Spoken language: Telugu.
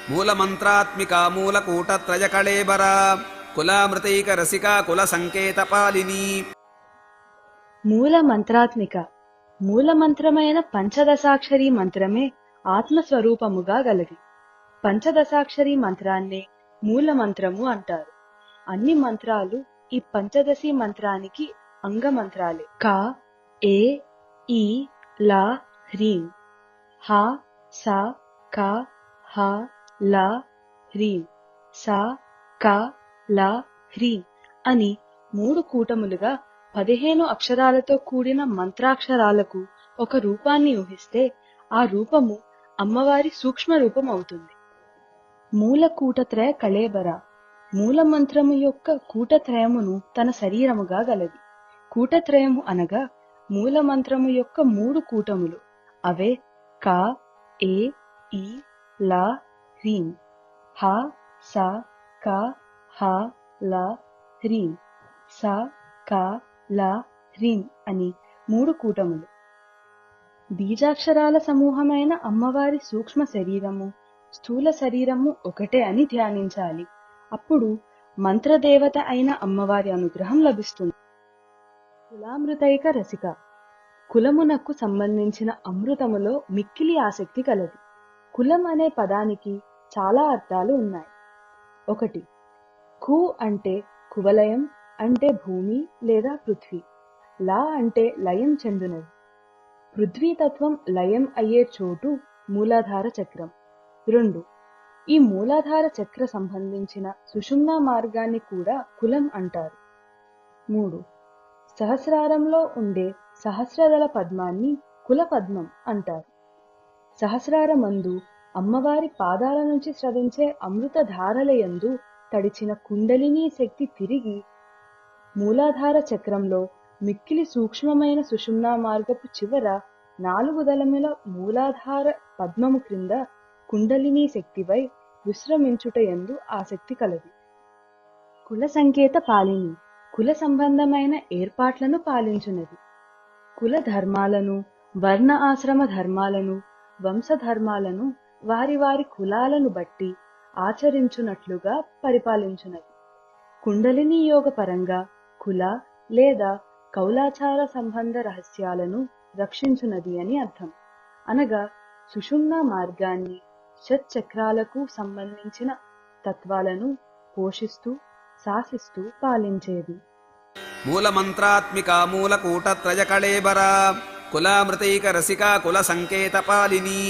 మూలమంత్రాత్మికా మూలకూటత్రయ కళేబరా కులామృతైక రసికా కుల సంకేత పాలిని. మూల మంత్రాత్మిక మూలమంత్రమైన పంచదశాక్షరీ మంత్రమే ఆత్మస్వరూపముగా గలది. పంచదశాక్షరీ మంత్రాన్నే మూలమంత్రము అంటారు. అన్ని మంత్రాలు ఈ పంచదశి మంత్రానికి అంగమంత్రాలే. క, ఏ, ఈ, ల, హ్రీం. హ, స, క, హ, ల, హ్రీం. స, క, ల, హ్రీం అని 3 కూటములుగా 15 అక్షరాలతో కూడిన మంత్రాక్షరాలకు ఒక రూపాన్ని ఊహిస్తే ఆ రూపము అమ్మవారి సూక్ష్మ రూపం అవుతుంది. మూల కూటత్రయ కళేబర మూలమంత్రము యొక్క కూటత్రయమును తన శరీరముగా గలది. కూటత్రయము అనగా మూలమంత్రము యొక్క 3 కూటములు. అవే క, ఏ, ఈ, ల, హ్రీం. హ, స, క, హ, ల, హ్రీం. స, క, ల, హ్రీం అని 3 కూటములు. బీజాక్షరాల సమూహమైన అమ్మవారి సూక్ష్మ శరీరము, స్థూల శరీరము ఒకటే అని ధ్యానించాలి. అప్పుడు మంత్రదేవత అయిన అమ్మవారి అనుగ్రహం లభిస్తుంది. కులామృతైక రసిక కులమునకు సంబంధించిన అమృతములో మిక్కిలి ఆసక్తి కలది. కులం అనే పదానికి చాలా అర్థాలు ఉన్నాయి. 1. కు అంటే కువలయం, అంటే భూమి లేదా పృథ్వీ. లా అంటే లయం చెందునది. పృథ్వీతత్వం లయం అయ్యే చోటు మూలాధార చక్రం. 2. ఈ మూలాధార చక్ర సంబంధించిన సుషుమ్నా మార్గాన్ని కూడా కులం అంటారు. 3. సహస్రారంలో ఉండే సహస్రదళ పద్మాన్ని కుల పద్మం అంటారు. సహస్రారమందు అమ్మవారి పాదాల నుంచి స్రవించే అమృత ధారలయందు తడిచిన కుండలినీ శక్తి తిరిగి మూలాధార చక్రంలో మిక్కిలి సూక్ష్మమైన సుషుమ్నా మార్గపు చివర 4 దళముల మూలాధార పద్మము క్రింద కుండలినీ శక్తివై విశ్రమించుటయందు ఆసక్తి కలది. కుల సంకేత పాలిని కుల సంబంధమైన ఏర్పాట్లను పాలించున్నది. కుల ధర్మాలను, వర్ణ ఆశ్రమ ధర్మాలను, వంశధర్మాలను వారి వారి కులాలను బట్టి ఆచరించునట్లుగా పరిపాలించున్నది. కుండలిని యోగ పరంగా కుల లేదా కౌలాచార సంబంధ రహస్యాలను రక్షించున్నది అని అర్థం. అనగా సుషుమ్నా మార్గాన్ని, షట్చక్రాలకు సంబంధించిన తత్వాలను పోషిస్తూ శాసిస్తూ పాలించేది. మూలమంత్రాత్మికా మూలకూటత్రయ కళేబరా కులామృతైక రసికా కుల సంకేత పాలిని.